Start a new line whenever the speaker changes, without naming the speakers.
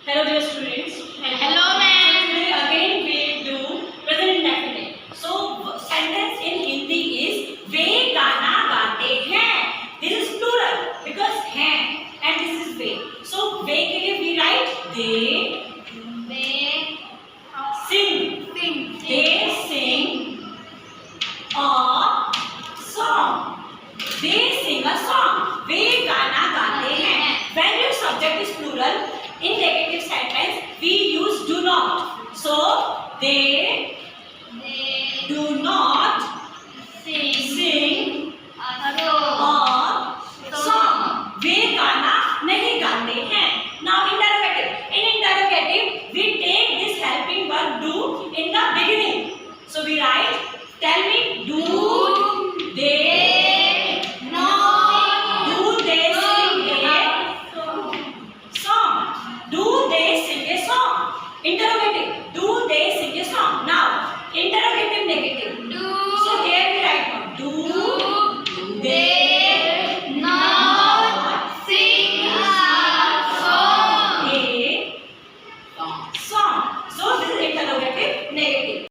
Hello dear students.
Hello ma'am.
So today again we do present indefinite. So sentence in Hindi is वे गाना गाते हैं. This is plural because हैं and this is way. So वे के लिए we write they sing. They sing a song. They sing a song. वे गाना गाते हैं. When your subject is plural, in negative sentence we use do not. So they do not sing a song. वे गाना नहीं गाते हैं. Now interrogative. In interrogative we take this helping verb do in the beginning. So we write, tell me, do they not do they sing a song? Do they sing a song? Interrogative.